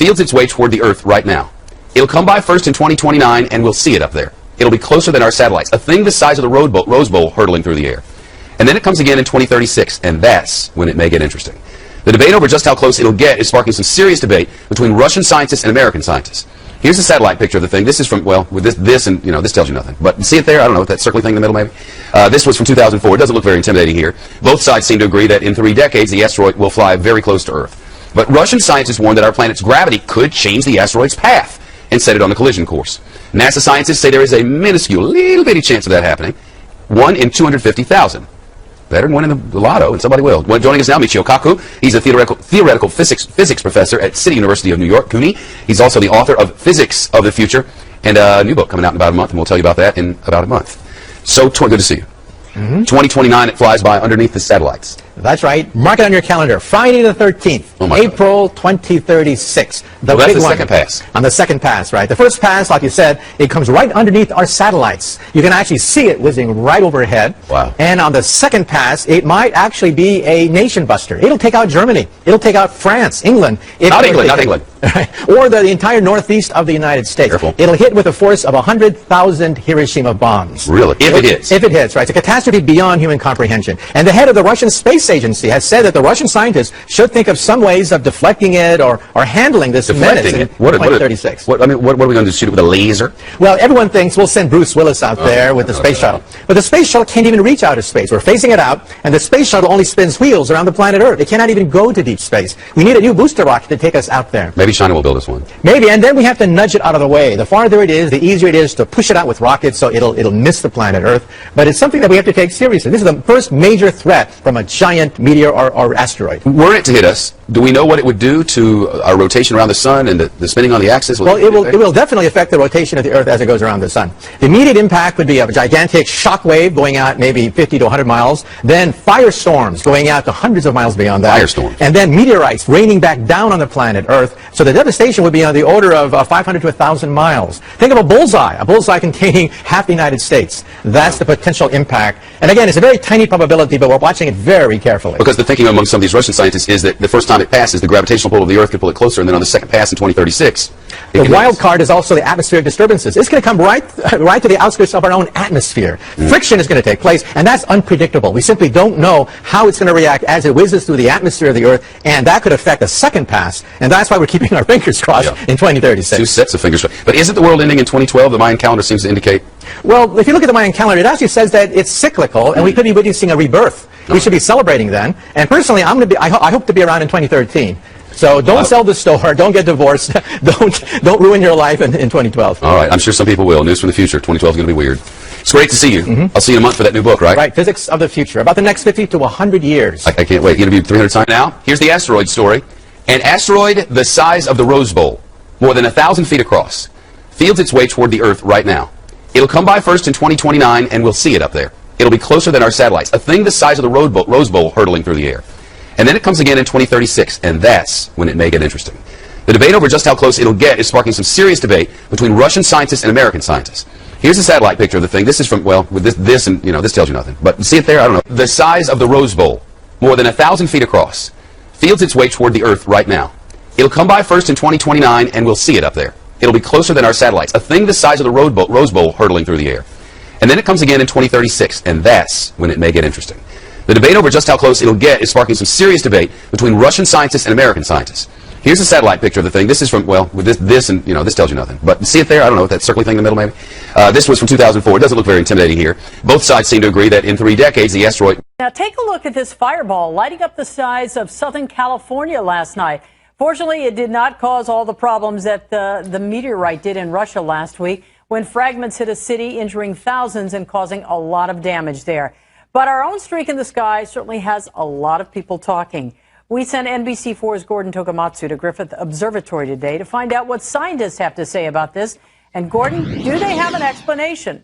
fields its way toward the Earth right now. It'll come by first in 2029, and we'll see it up there. It'll be closer than our satellites, a thing the size of the Rose Bowl hurtling through the air. And then it comes again in 2036, and that's when it may get interesting. The debate over just how close it'll get is sparking some serious debate between Russian scientists and American scientists. Here's a satellite picture of the thing. This is from, well, with this and, this tells you nothing. But see it there? I don't know, that circly thing in the middle maybe? This was from 2004. It doesn't look very intimidating here. Both sides seem to agree that in 3 decades, the asteroid will fly very close to Earth. But Russian scientists warn that our planet's gravity could change the asteroid's path and set it on the collision course. NASA scientists say there is a minuscule, little bitty chance of that happening. 1 in 250,000. Better than winning the lotto, and somebody will. Joining us now, Michio Kaku. He's a theoretical physics professor at City University of New York, CUNY. He's also the author of Physics of the Future, and a new book coming out in about a month, and we'll tell you about that in about a month. So, good to see you. 2029, it flies by underneath the satellites. That's right. Mark it on your calendar. Friday the 13th, April 2036. That's the second pass. On the second pass, right. The first pass, like you said, it comes right underneath our satellites. You can actually see it whizzing right overhead. Wow. And on the second pass, it might actually be a nation buster. It'll take out Germany. It'll take out France, England. Not England. Or the entire northeast of the United States. Careful. It'll hit with a force of 100,000 Hiroshima bombs. Really? If it hits. If it hits, right. It's a catastrophe beyond human comprehension. And the head of the Russian Space Agency has said that the Russian scientists should think of some ways of deflecting it or handling this menace in 2036. What are we going to do? Shoot it with a laser? Well, everyone thinks we'll send Bruce Willis out there with the space shuttle. But the space shuttle can't even reach outer space. We're phasing it out, and the space shuttle only spins wheels around the planet Earth. It cannot even go to deep space. We need a new booster rocket to take us out there. Maybe China will build us one. Maybe, and then we have to nudge it out of the way. The farther it is, the easier it is to push it out with rockets so it'll miss the planet Earth. But it's something that we have to take seriously. This is the first major threat from a giant meteor or asteroid. Were it to hit us, do we know what it would do to our rotation around the sun and the spinning on the axis? Well, it will definitely affect the rotation of the Earth as it goes around the sun. The immediate impact would be a gigantic shock wave going out maybe 50 to 100 miles, then firestorms going out to hundreds of miles beyond that. Firestorms. And then meteorites raining back down on the planet Earth. So the devastation would be on the order of 500 to 1,000 miles. Think of a bullseye containing half the United States. That's the potential impact. And again, it's a very tiny probability, but we're watching it very carefully. Because the thinking among some of these Russian scientists is that the first time it passes, the gravitational pull of the Earth could pull it closer, and then on the second pass in 2036, the wild card is also the atmospheric disturbances. It's going to come right to the outskirts of our own atmosphere. Friction is going to take place, and that's unpredictable. We simply don't know how it's going to react as it whizzes through the atmosphere of the Earth, and that could affect the second pass, and that's why we're keeping our fingers crossed in 2036. 2 sets of fingers crossed. But isn't the world ending in 2012? The Mayan calendar seems to indicate. Well, if you look at the Mayan calendar, it actually says that it's cyclical, and we could be witnessing a rebirth. We should be celebrating then. And personally, I hope to be around in 2013. So don't sell the store, don't get divorced, don't ruin your life in 2012. All right, I'm sure some people will. News from the future. 2012 is going to be weird. It's great to see you. I'll see you in a month for that new book, right? Right, Physics of the Future, about the next 50 to 100 years. I can't wait. You're going to be 300 times now. Here's the asteroid story. An asteroid the size of the Rose Bowl, more than 1,000 feet across, fields its way toward the Earth right now. It'll come by first in 2029, and we'll see it up there. It'll be closer than our satellites, a thing the size of the Rose Bowl hurtling through the air. And then it comes again in 2036, and that's when it may get interesting. The debate over just how close it'll get is sparking some serious debate between Russian scientists and American scientists. Here's a satellite picture of the thing. This is from, with this and, this tells you nothing. But see it there? I don't know. The size of the Rose Bowl, more than 1,000 feet across, fields its way toward the Earth right now. It'll come by first in 2029, and we'll see it up there. It'll be closer than our satellites, a thing the size of the Rose Bowl hurtling through the air. And then it comes again in 2036, and that's when it may get interesting. The debate over just how close it'll get is sparking some serious debate between Russian scientists and American scientists. Here's a satellite picture of the thing. This is from, with this and, this tells you nothing. But see it there? I don't know, that circly thing in the middle maybe? This was from 2004. It doesn't look very intimidating here. Both sides seem to agree that in 3 decades, the asteroid... Now take a look at this fireball lighting up the skies of Southern California last night. Fortunately, it did not cause all the problems that the meteorite did in Russia last week, when fragments hit a city, injuring thousands and causing a lot of damage there. But our own streak in the sky certainly has a lot of people talking. We sent NBC4's Gordon Tokamatsu to Griffith Observatory today to find out what scientists have to say about this. And Gordon, do they have an explanation?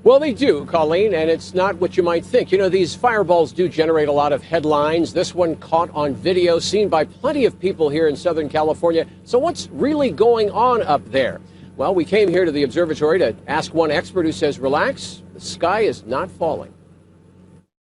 Well, they do, Colleen, and it's not what you might think. These fireballs do generate a lot of headlines. This one caught on video, seen by plenty of people here in Southern California. So what's really going on up there? Well, we came here to the observatory to ask one expert who says, relax, the sky is not falling.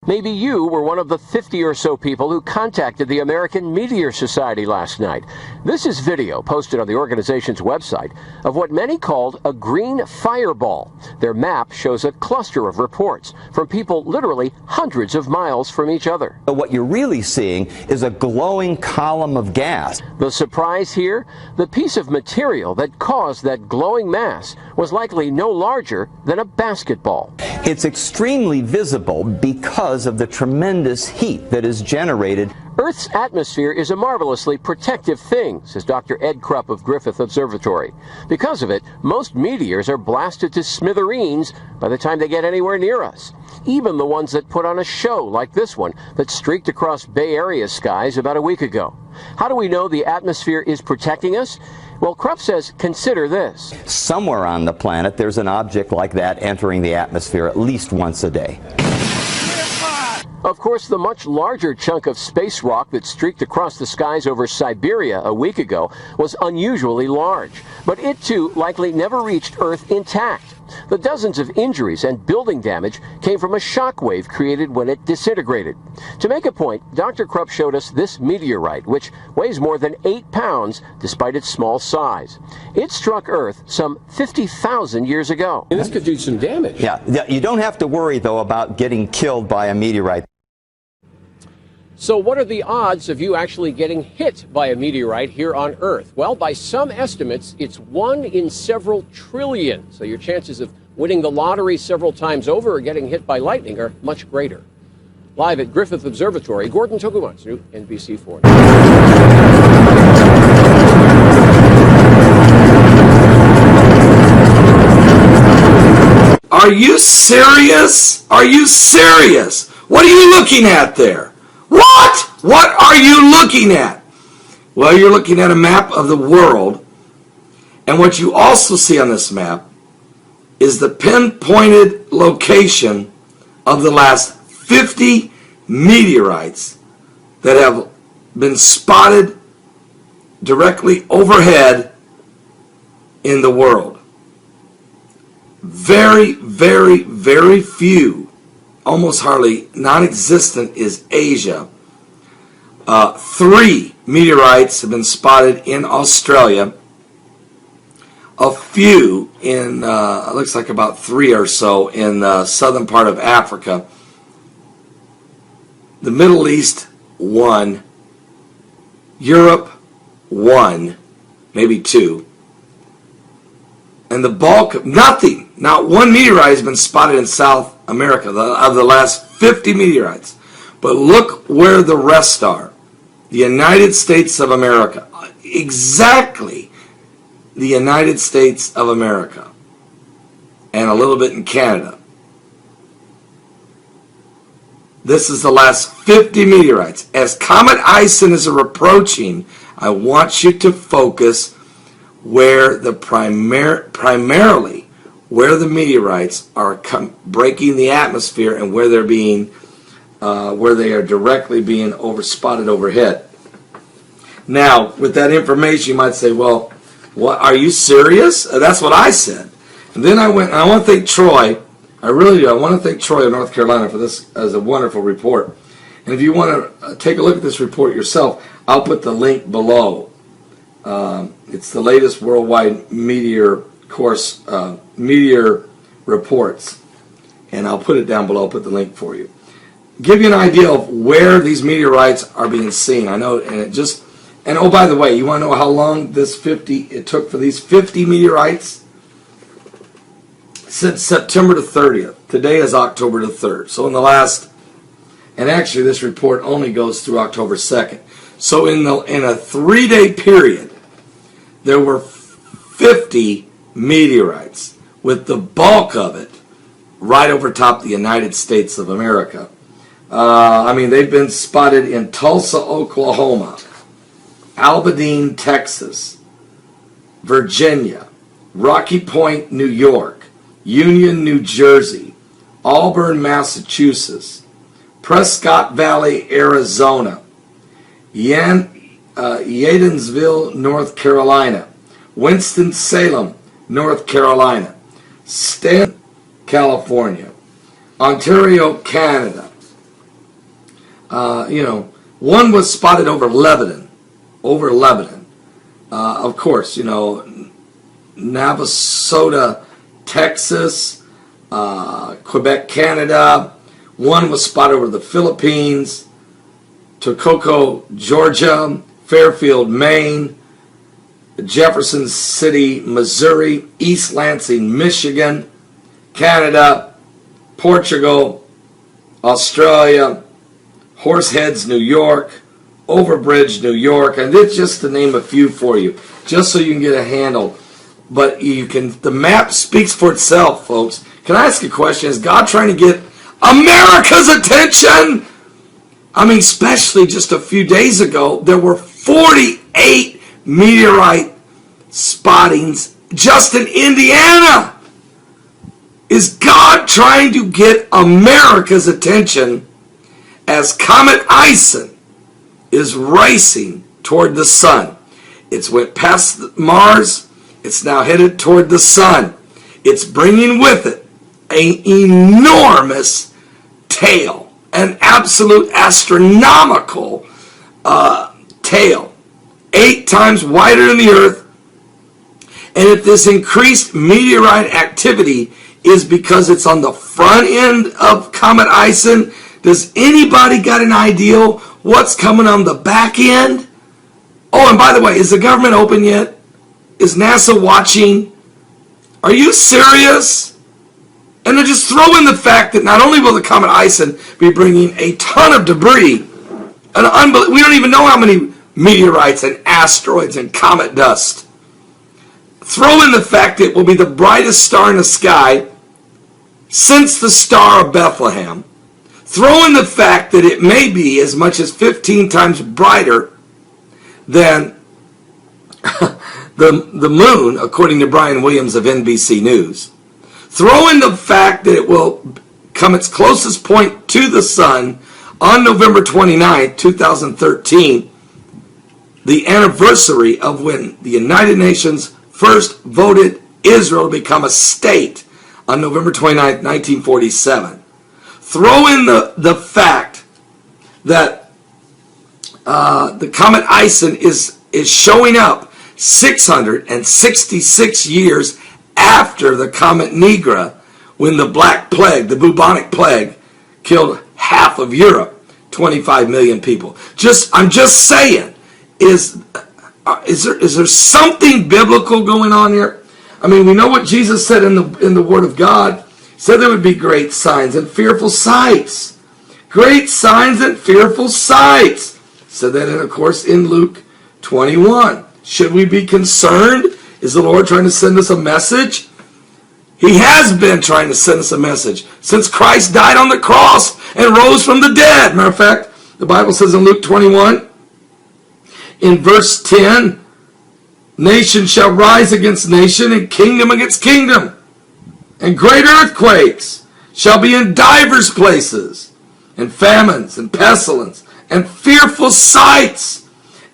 Maybe you were one of the 50 or so people who contacted the American Meteor Society last night. This is video posted on the organization's website of what many called a green fireball. Their map shows a cluster of reports from people literally hundreds of miles from each other. What you're really seeing is a glowing column of gas. The surprise here? The piece of material that caused that glowing mass was likely no larger than a basketball. It's extremely visible because of the tremendous heat that is generated. Earth's atmosphere is a marvelously protective thing, says Dr. Ed Krupp of Griffith Observatory. Because of it, most meteors are blasted to smithereens by the time they get anywhere near us. Even the ones that put on a show, like this one that streaked across Bay Area skies about a week ago. How do we know the atmosphere is protecting us? Well, Krupp says, consider this. Somewhere on the planet, there's an object like that entering the atmosphere at least once a day. Of course, the much larger chunk of space rock that streaked across the skies over Siberia a week ago was unusually large, but it too likely never reached Earth intact. The dozens of injuries and building damage came from a shock wave created when it disintegrated. To make a point, Dr. Krupp showed us this meteorite, which weighs more than 8 pounds despite its small size. It struck Earth some 50,000 years ago. And this could do some damage. Yeah, you don't have to worry, though, about getting killed by a meteorite. So what are the odds of you actually getting hit by a meteorite here on Earth? Well, by some estimates, it's 1 in several trillion. So your chances of winning the lottery several times over or getting hit by lightning are much greater. Live at Griffith Observatory, Gordon Tokumatsu, NBC4. Are you serious? Are you serious? What are you looking at there? What? What are you looking at? Well, you're looking at a map of the world, and what you also see on this map is the pinpointed location of the last 50 meteorites that have been spotted directly overhead in the world. Very, very, very few, almost hardly non-existent, is Asia. 3 meteorites have been spotted in Australia. A few in, looks like about 3 or so in the southern part of Africa. The Middle East, 1. Europe, 1, maybe 2. And the bulk of nothing, not 1 meteorite has been spotted in South America of the last 50 meteorites. But look where the rest are. The United States of America. Exactly the United States of America. And a little bit in Canada. This is the last 50 meteorites. As Comet Ison is approaching, I want you to focus where the primarily where the meteorites are breaking the atmosphere and where they're being where they are directly being spotted overhead. Now, with that information, you might say, "Well, what? Are you serious?" That's what I said. And then I went. And I want to thank Troy. I really do. I want to thank Troy of North Carolina for this as a wonderful report. And if you want to take a look at this report yourself, I'll put the link below. It's the latest worldwide meteor reports, and I'll put it down below. I'll put the link for you. Give you an idea of where these meteorites are being seen. I know, and oh, by the way, you want to know how long it took for these 50 meteorites? Since September the 30th. Today is October the 3rd. So in the last, and actually this report only goes through October 2nd. So in a 3-day period, there were 50 meteorites, with the bulk of it right over top the United States of America. They've been spotted in Tulsa, Oklahoma, Albany, Texas, Virginia, Rocky Point, New York, Union, New Jersey, Auburn, Massachusetts, Prescott Valley, Arizona, Yadensville, North Carolina, Winston-Salem, North Carolina, Stanton, California, Ontario, Canada, One was spotted over Lebanon. Of course, Navasota, Texas, Quebec, Canada. One was spotted over the Philippines, Toccoa, Georgia, Fairfield, Maine, Jefferson City, Missouri, East Lansing, Michigan, Canada, Portugal, Australia, Horseheads, New York, Overbridge, New York, and it's just to name a few for you, just so you can get a handle. But the map speaks for itself, folks. Can I ask a question? Is God trying to get America's attention? I mean, especially just a few days ago, there were 48 meteorite spottings just in Indiana. Is God trying to get America's attention as Comet Ison is racing toward the sun? It's went past Mars. It's now headed toward the sun. It's bringing with it an enormous tail, an absolute astronomical tail, 8 times wider than the Earth. And if this increased meteorite activity is because it's on the front end of Comet Ison, does anybody got an idea what's coming on the back end? Oh, and by the way, is the government open yet? Is NASA watching? Are you serious? And then just throw in the fact that not only will the Comet Ison be bringing a ton of debris, we don't even know how many meteorites and asteroids and comet dust. Throw in the fact that it will be the brightest star in the sky since the Star of Bethlehem. Throw in the fact that it may be as much as 15 times brighter than the moon, according to Brian Williams of NBC News. Throw in the fact that it will come its closest point to the sun on November 29, 2013, the anniversary of when the United Nations first voted Israel to become a state on November 29, 1947. Throw in the fact that the Comet Ison is showing up 666 years after the Comet Nigra, when the Black Plague, the bubonic plague, killed half of Europe, 25 million people. I'm just saying, is there something biblical going on here? I mean, we know what Jesus said in the Word of God. He said there would be great signs and fearful sights. Great signs and fearful sights. He said that, of course, in Luke 21. Should we be concerned? Is the Lord trying to send us a message? He has been trying to send us a message since Christ died on the cross and rose from the dead. Matter of fact, the Bible says in Luke 21, in verse 10, nation shall rise against nation and kingdom against kingdom. And great earthquakes shall be in divers places, and famines and pestilence and fearful sights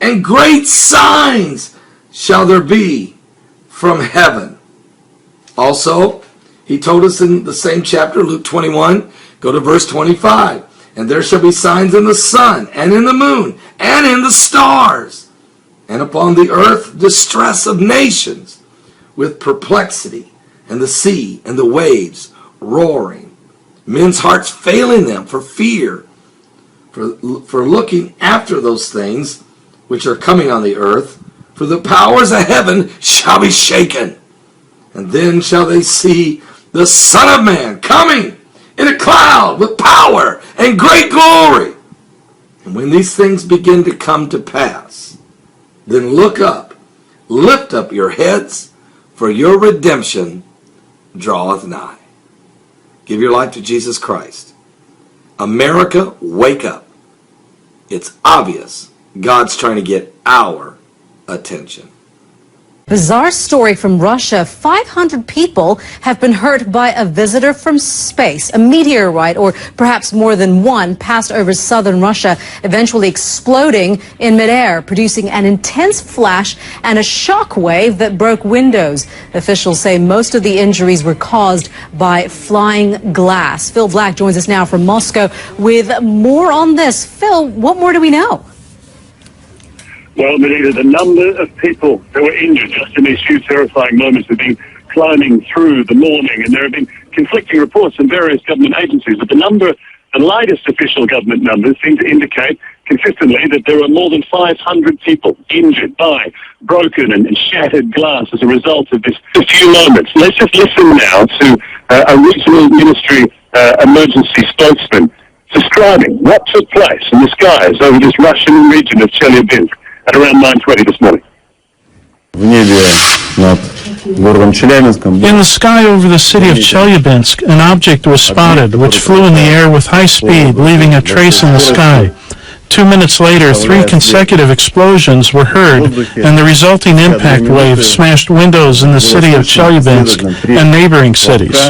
and great signs shall there be from heaven. Also, he told us in the same chapter, Luke 21, go to verse 25. And there shall be signs in the sun, and in the moon, and in the stars, and upon the earth distress of nations, with perplexity, and the sea and the waves roaring, men's hearts failing them for fear, for looking after those things which are coming on the earth, for the powers of heaven shall be shaken. And then shall they see the Son of Man coming in a cloud with power and great glory. And when these things begin to come to pass, then look up, lift up your heads, for your redemption draweth nigh. Give your life to Jesus Christ. America, wake up. It's obvious God's trying to get our attention. Bizarre story from Russia. 500 people have been hurt by a visitor from space. A meteorite, or perhaps more than one, passed over southern Russia, eventually exploding in midair, producing an intense flash and a shock wave that broke windows. Officials say most of the injuries were caused by flying glass. Phil Black joins us now from Moscow with more on this. Phil, what more do we know? Well, Melita, the number of people that were injured just in these few terrifying moments have been climbing through the morning, and there have been conflicting reports from various government agencies. But the latest official government numbers seem to indicate consistently that there are more than 500 people injured by broken and shattered glass as a result of this few moments. Let's just listen now to a regional ministry emergency spokesman describing what took place in the skies over this Russian region of Chelyabinsk at around 9:20 this morning. In the sky over the city of Chelyabinsk, an object was spotted which flew in the air with high speed, leaving a trace in the sky. 2 minutes later, 3 consecutive explosions were heard, and the resulting impact wave smashed windows in the city of Chelyabinsk and neighboring cities.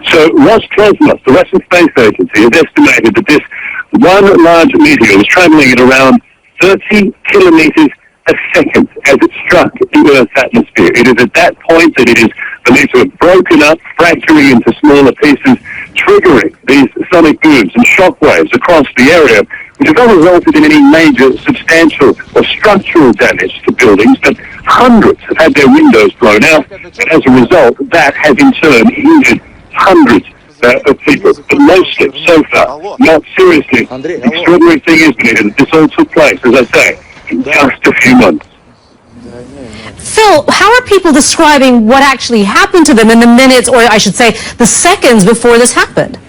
So Roscosmos, the Russian space agency, has estimated that this one large meteor was traveling at around 30 kilometers a second as it struck the Earth's atmosphere. It is at that point that it is believed to have broken up, fracturing into smaller pieces, triggering these sonic booms and shock waves across the area, which have not resulted in any major substantial or structural damage to buildings, but hundreds have had their windows blown out, and as a result, that has in turn injured hundreds of people, but mostly, so far, not seriously. The extraordinary thing is, Benita, that this all took place, as I say, in just a few months. Phil, how are people describing what actually happened to them in the minutes, or I should say, the seconds before this happened?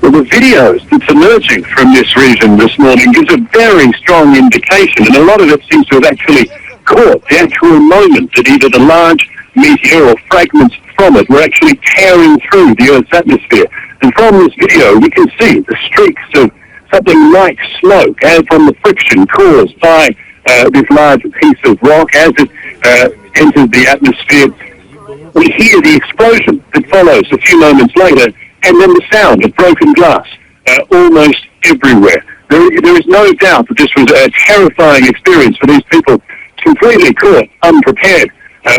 Well, the videos that's emerging from this region this morning gives a very strong indication, and a lot of it seems to have actually caught the actual moment that either the large meteor or fragments from it were actually tearing through the Earth's atmosphere. And from this video, we can see the streaks of something like smoke as from the friction caused by this large piece of rock as it enters the atmosphere. We hear the explosion that follows a few moments later, and then the sound of broken glass almost everywhere. There is no doubt that this was a terrifying experience for these people, completely caught unprepared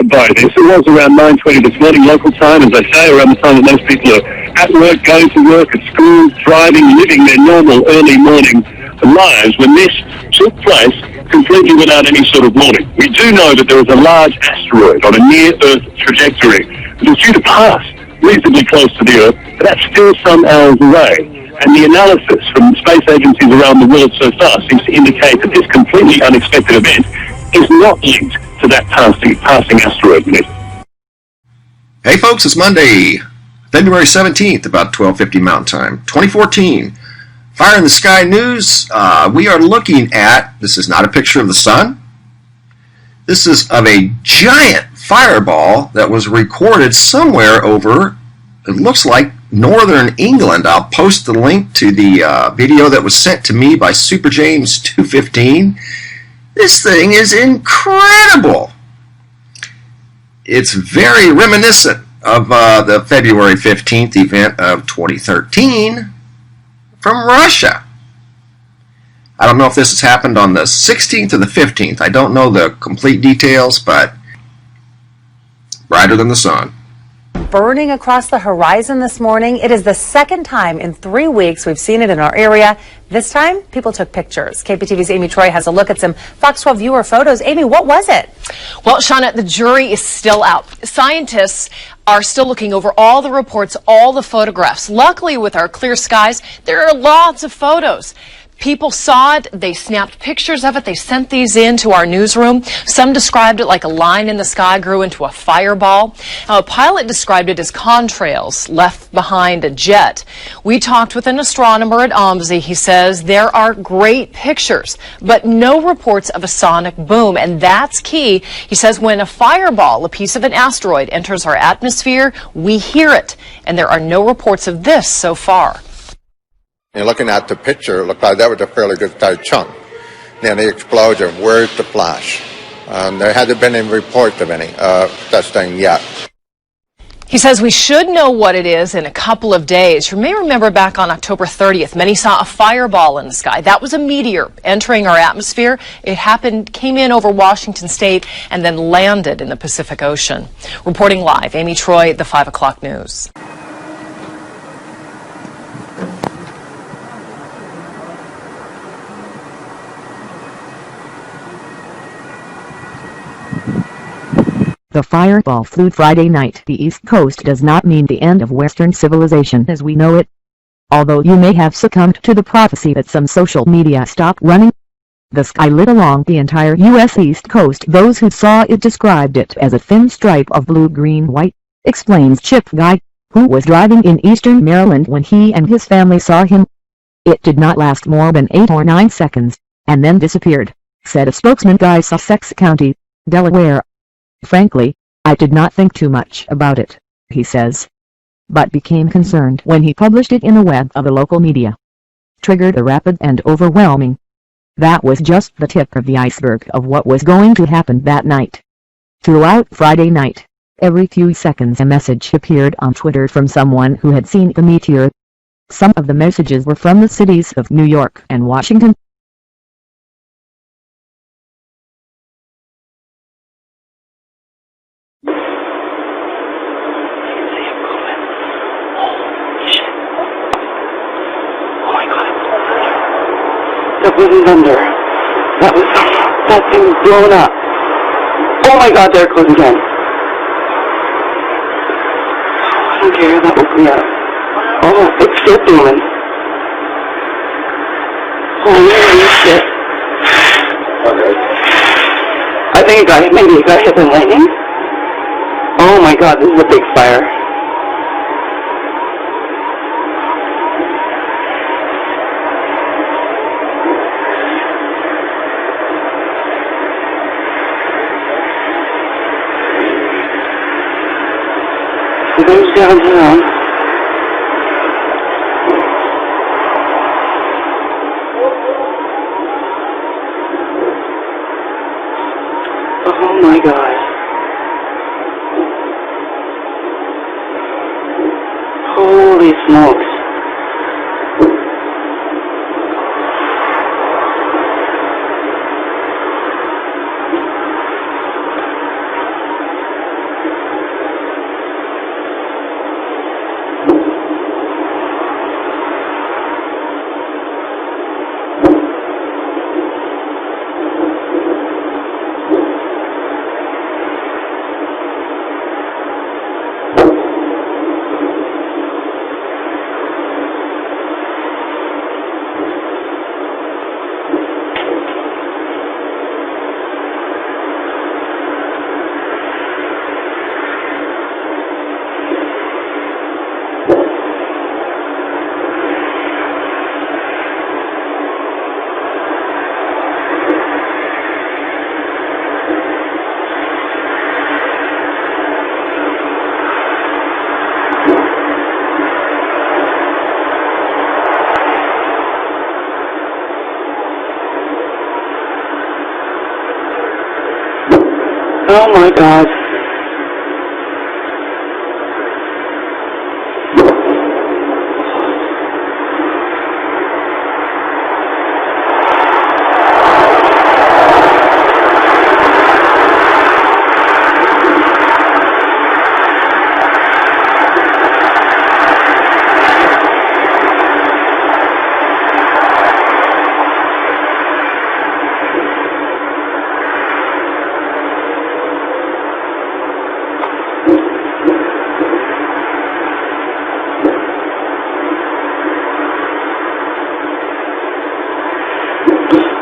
by this. It was around 9:20 this morning, local time, as I say, around the time that most people are at work, going to work, at school, driving, living their normal early morning lives, when this took place completely without any sort of warning. We do know that there was a large asteroid on a near-Earth trajectory that was due to pass reasonably close to the Earth, but that's still some hours away. And the analysis from space agencies around the world so far seems to indicate that this completely unexpected event is not linked to that passing asteroid. Hey folks, it's Monday, February 17th, about 12:50 Mountain Time, 2014. Fire in the Sky News. We are looking at, this is not a picture of the sun. This is of a giant fireball that was recorded somewhere over, it looks like, northern England. I'll post the link to the video that was sent to me by Super James 215. This thing is incredible. It's very reminiscent of the February 15th event of 2013 from Russia. I don't know if this has happened on the 16th or the 15th. I don't know the complete details, but brighter than the sun. Burning across the horizon this morning. It is the second time in 3 weeks we've seen it in our area. This time, people took pictures. KPTV's Amy Troy has a look at some Fox 12 viewer photos. Amy, what was it? Well, Shauna, the jury is still out. Scientists are still looking over all the reports, all the photographs. Luckily, with our clear skies, there are lots of photos. People saw it, they snapped pictures of it, they sent these in to our newsroom. Some described it like a line in the sky grew into a fireball. Now, a pilot described it as contrails left behind a jet. We talked with an astronomer at OMSI. He says there are great pictures, but no reports of a sonic boom, and that's key. He says when a fireball, a piece of an asteroid, enters our atmosphere, we hear it, and there are no reports of this so far. You're looking at the picture, it looked like that was a fairly good sized chunk. Then the explosion, where's the flash? There hasn't been any report of any such thing yet. He says we should know what it is in a couple of days. You may remember back on October 30th, many saw a fireball in the sky. That was a meteor entering our atmosphere. It came in over Washington State and then landed in the Pacific Ocean. Reporting live, Amy Troy, the 5 o'clock news. The fireball flew Friday night. The East Coast does not mean the end of Western civilization as we know it. Although you may have succumbed to the prophecy that some social media stopped running. The sky lit along the entire U.S. East Coast. Those who saw it described it as a thin stripe of blue-green-white, explains Chip Guy, who was driving in eastern Maryland when he and his family saw him. It did not last more than 8 or 9 seconds, and then disappeared, said a spokesman. Guy, Sussex County, Delaware. Frankly, I did not think too much about it, he says, but became concerned when he published it in a web of the local media. Triggered a rapid and overwhelming. That was just the tip of the iceberg of what was going to happen that night. Throughout Friday night, every few seconds a message appeared on Twitter from someone who had seen the meteor. Some of the messages were from the cities of New York and Washington. That wasn't thunder. That thing was blown up. Oh my God, there it goes again. I don't care, that woke me up. Oh, it's still booming. Holy shit. I think maybe it got hit by lightning. Oh my God, this is a big fire. It goes downtown. Oh my God. Holy smokes. Oh my God.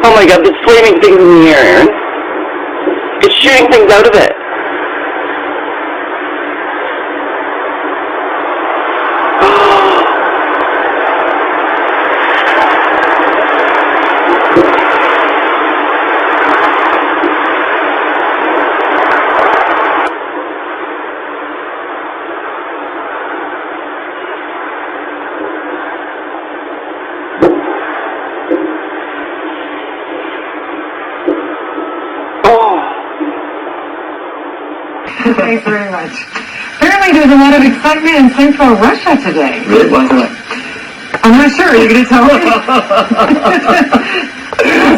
Oh my God, there's flaming things in the air, Aaron. It's shooting things out of it. Thanks very much. Apparently there's a lot of excitement in central Russia today. Really? Why? I'm not sure. Are you going to tell me?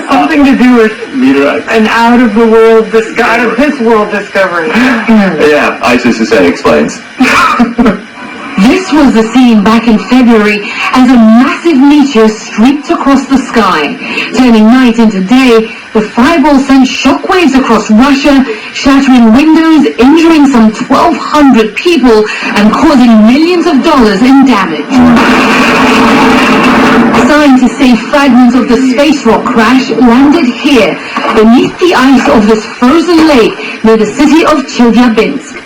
Something to do with Meteorites. an out of this world discovery. Yeah, ISIS explains. This was the scene back in February as a massive meteor streaked across the sky. Turning night into day, the fireball sent shockwaves across Russia, shattering windows, injuring some 1,200 people, and causing millions of dollars in damage. Scientists say fragments of the space rock crash landed here, beneath the ice of this frozen lake near the city of Chelyabinsk.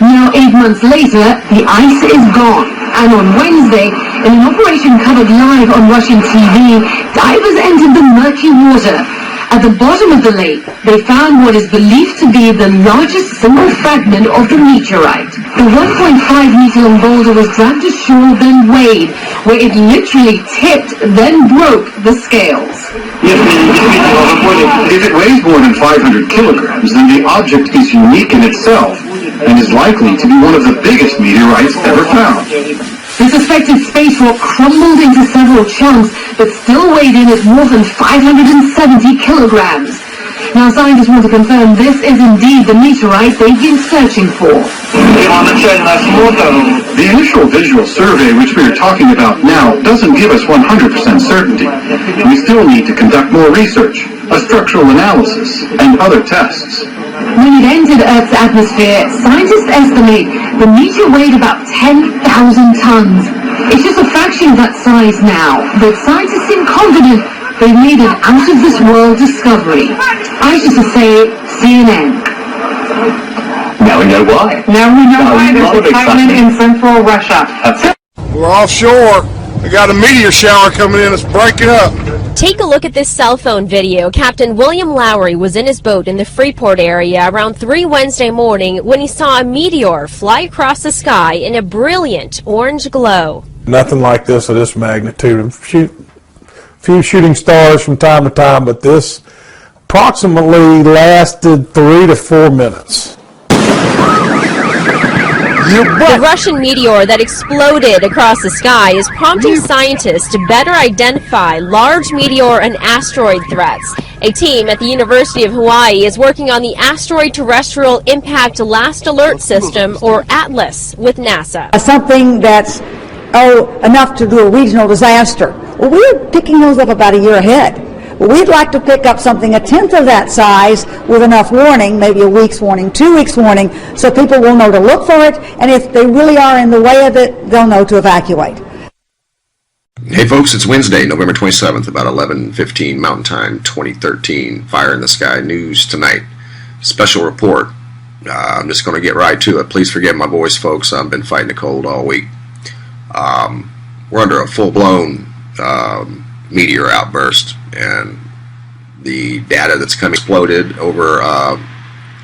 Now, 8 months later, the ice is gone. And on Wednesday, in an operation covered live on Russian TV, divers entered the murky water. At the bottom of the lake, they found what is believed to be the largest single fragment of the meteorite. The 1.5-meter long boulder was dragged ashore, then weighed, where it literally tipped, then broke the scales. If it weighs more than 500 kilograms, then the object is unique in itself and is likely to be one of the biggest meteorites ever found. The suspected space rock crumbled into several chunks, but still weighed in at more than 570 kilograms. Now, scientists want to confirm this is indeed the meteorite they've been searching for. The initial visual survey, which we are talking about now, doesn't give us 100% certainty. We still need to conduct more research, a structural analysis, and other tests. When it entered Earth's atmosphere, scientists estimate the meteor weighed about 10,000 tons. It's just a fraction of that size now, but scientists seem confident they've made an out-of-this-world discovery. I used to say CNN. Now we know why. Now we know why there's excitement in central Russia. We're offshore. We got a meteor shower coming in. It's breaking up. Take a look at this cell phone video. Captain William Lowry was in his boat in the Freeport area around 3 Wednesday morning when he saw a meteor fly across the sky in a brilliant orange glow. Nothing like this of this magnitude. A few shooting stars from time to time, but this approximately lasted 3 to 4 minutes. The Russian meteor that exploded across the sky is prompting scientists to better identify large meteor and asteroid threats. A team at the University of Hawaii is working on the Asteroid Terrestrial Impact Last Alert System, or ATLAS, with NASA. Something that's, enough to do a regional disaster. Well, we're picking those up about a year ahead. We'd like to pick up something 1/10 of that size with enough warning, maybe a week's warning, 2 weeks warning, so people will know to look for it, and if they really are in the way of it, they'll know to evacuate. Hey folks, it's Wednesday, November 27th, about 11:15 Mountain Time, 2013. Fire in the Sky news tonight. Special report. I'm just going to get right to it. Please forgive my voice, folks. I've been fighting a cold all week. We're under a full-blown meteor outburst, and the data that's come exploded over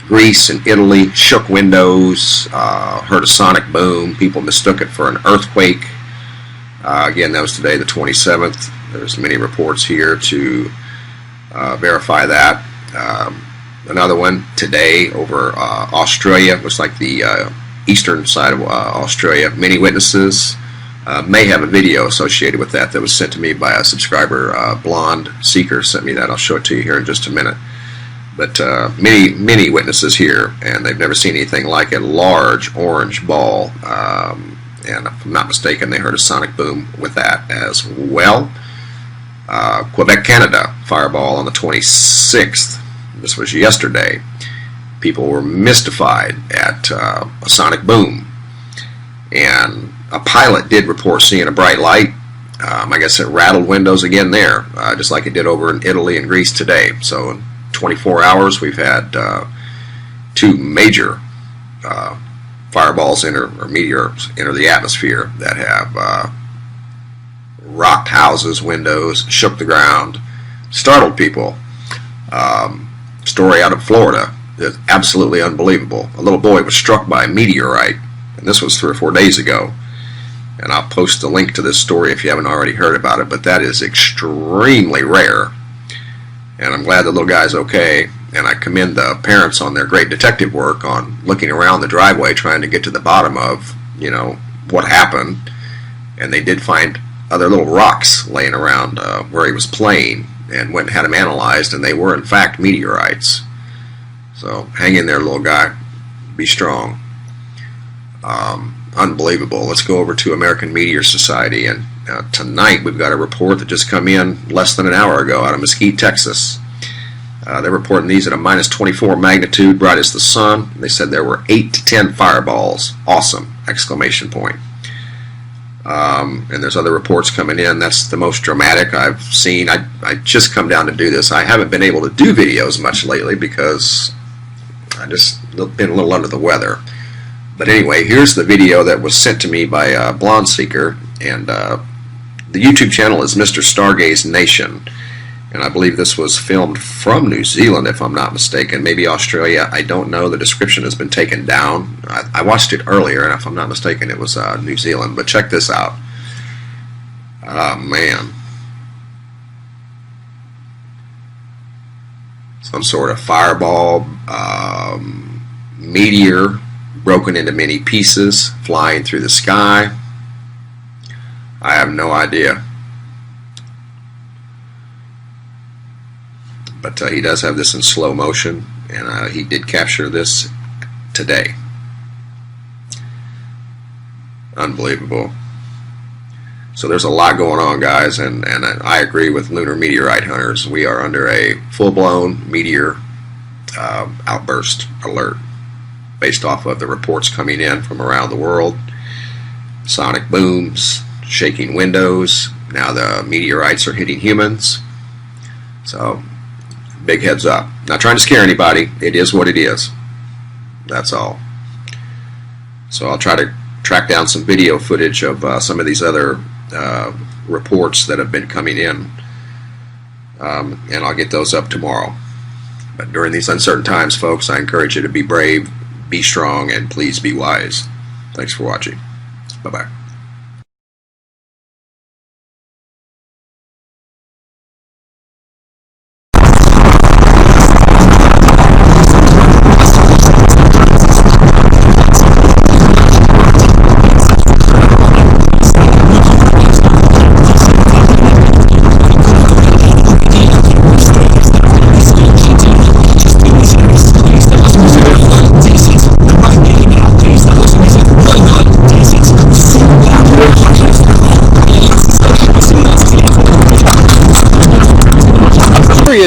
Greece and Italy, shook windows, heard a sonic boom. People mistook it for an earthquake. Again, that was today, the 27th. There's many reports here to verify that. Another one today over Australia, looks like the eastern side of Australia. Many witnesses. May have a video associated with that was sent to me by a subscriber. Blonde Seeker sent me that. I'll show it to you here in just a minute. But many witnesses here, and they've never seen anything like it. Large orange ball, and if I'm not mistaken, they heard a sonic boom with that as well. Quebec, Canada, fireball on the 26th. This was yesterday. People were mystified at a sonic boom, and a pilot did report seeing a bright light. I guess it rattled windows again there, just like it did over in Italy and Greece today. So in 24 hours, we've had 2 major fireballs or meteors enter the atmosphere that have rocked houses, windows, shook the ground, startled people. Story out of Florida is absolutely unbelievable. A little boy was struck by a meteorite, and this was 3 or 4 days ago. And I'll post a link to this story if you haven't already heard about it, but that is extremely rare. And I'm glad the little guy's okay. and I commend the parents on their great detective work on looking around the driveway trying to get to the bottom of, you know, what happened. And they did find other little rocks laying around where he was playing, and went and had them analyzed, and they were in fact meteorites. So hang in there, little guy. Be strong. Unbelievable. Let's go over to American Meteor Society, and tonight we've got a report that just come in less than an hour ago out of Mesquite, Texas. They're reporting these at a minus 24 magnitude, bright as the sun. They said there were 8 to 10 fireballs. Awesome! Exclamation point. And there's other reports coming in. That's the most dramatic I've seen. I just come down to do this. I haven't been able to do videos much lately because I just been a little under the weather. But anyway, here's the video that was sent to me by Blonde Seeker, and the YouTube channel is Mr. Stargaze Nation, and I believe this was filmed from New Zealand, if I'm not mistaken. Maybe Australia. I don't know. The description has been taken down. I watched it earlier, and if I'm not mistaken, it was New Zealand. But check this out. Oh, man. Some sort of fireball, meteor broken into many pieces, flying through the sky. I have no idea. But he does have this in slow motion, and he did capture this today. Unbelievable. So there's a lot going on, guys, and I agree with lunar meteorite hunters. We are under a full-blown meteor outburst alert based off of the reports coming in from around the world. Sonic booms, shaking windows. Now the meteorites are hitting humans. So big heads up. Not trying to scare anybody. It is what it is. That's all. So I'll try to track down some video footage of some of these other reports that have been coming in, and I'll get those up tomorrow. But during these uncertain times, folks, I encourage you to be brave, be strong, and please be wise. Thanks for watching. Bye-bye.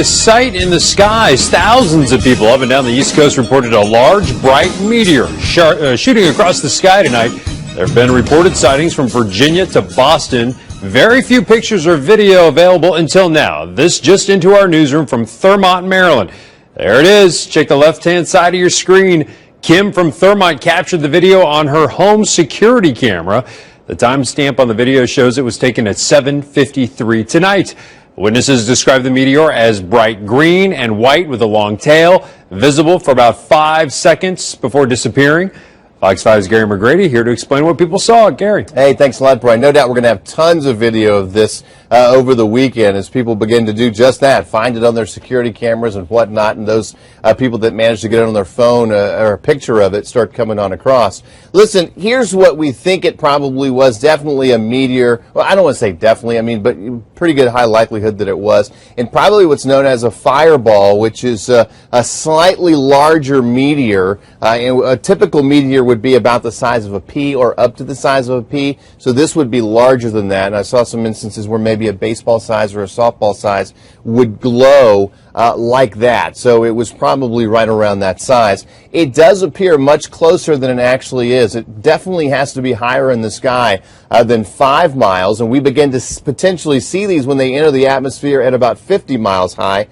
Sight in the skies. Thousands of people up and down the East Coast reported a large, bright meteor shooting across the sky tonight. There have been reported sightings from Virginia to Boston. Very few pictures or video available until now. This just into our newsroom from Thermont, Maryland. There it is. Check the left-hand side of your screen. Kim from Thermont captured the video on her home security camera. The timestamp on the video shows it was taken at 7:53 tonight. Witnesses describe the meteor as bright green and white with a long tail, visible for about 5 seconds before disappearing. Fox 5's Gary McGrady here to explain what people saw. Gary. Hey, thanks a lot, Brian. No doubt we're going to have tons of video of this over the weekend as people begin to do just that, find it on their security cameras and whatnot, and those people that manage to get it on their phone or a picture of it start coming on across. Listen, here's what we think it probably was. Definitely a meteor. Well, I don't want to say definitely, I mean, but pretty good high likelihood that it was. And probably what's known as a fireball, which is a slightly larger meteor. And a typical meteor would be about the size of a pea or up to the size of a pea. So this would be larger than that. And I saw some instances where maybe a baseball size or a softball size would glow like that. So it was probably right around that size. It does appear much closer than it actually is. It definitely has to be higher in the sky than 5 miles. And we begin to potentially see these when they enter the atmosphere at about 50 miles high.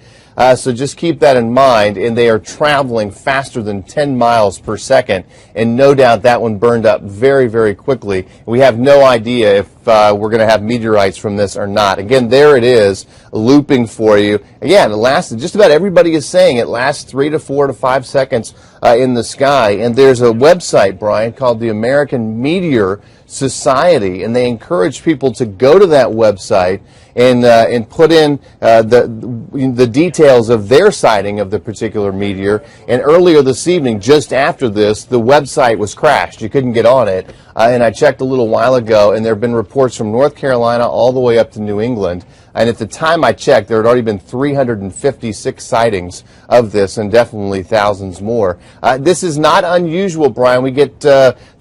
So just keep that in mind, and they are traveling faster than 10 miles per second, and no doubt that one burned up very, very quickly. We have no idea if we're going to have meteorites from this or not. Again, there it is, looping for you. Again, it lasted, just about everybody is saying it lasts 3 to 4 to 5 seconds in the sky, and there's a website, Brian, called the American Meteor society, and they encourage people to go to that website and put in the details of their sighting of the particular meteor. And earlier this evening, just after this, the website was crashed. You couldn't get on it. And I checked a little while ago, and there have been reports from North Carolina all the way up to New England. And at the time I checked, there had already been 356 sightings of this, and definitely thousands more. This is not unusual, Brian. We get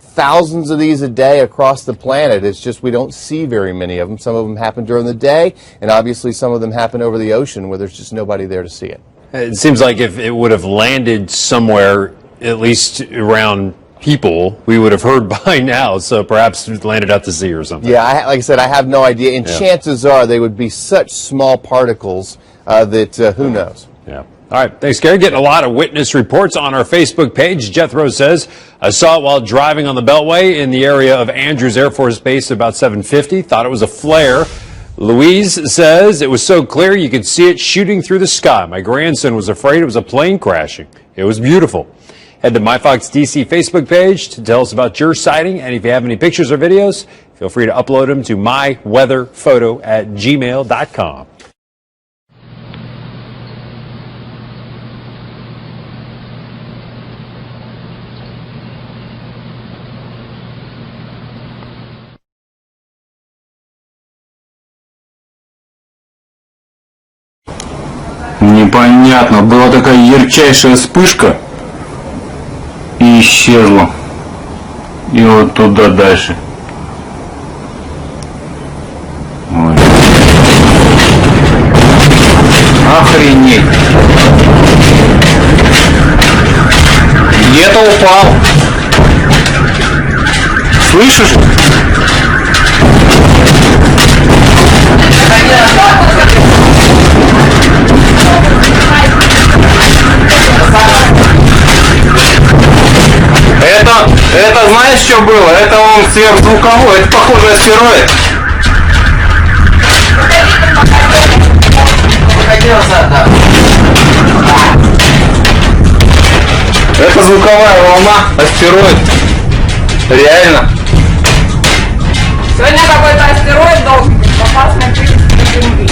thousands of these a day across the planet. It's just we don't see very many of them. Some of them happen during the day, and obviously some of them happen over the ocean where there's just nobody there to see it. It seems like if it would have landed somewhere, at least around people, we would have heard by now. So perhaps it landed out to sea or something. Yeah, like I said, I have no idea. And chances are they would be such small particles that who knows. Yeah. All right. Thanks, Gary. Getting a lot of witness reports on our Facebook page. Jethro says, I saw it while driving on the Beltway in the area of Andrews Air Force Base about 7:50. Thought it was a flare. Louise says it was so clear you could see it shooting through the sky. My grandson was afraid it was a plane crashing. It was beautiful. Head to MyFox DC Facebook page to tell us about your sighting. And if you have any pictures or videos, feel free to upload them to myweatherphoto@gmail.com. Непонятно. Была такая ярчайшая вспышка и исчезла. И вот туда дальше. Ой. Охренеть. Где-то упал. Слышишь? Это знаешь, что было? Это он сверхзвуковой, это похоже астероид. Это звуковая волна, астероид. Реально. Сегодня какой-то астероид должен быть в опасной близости Земли.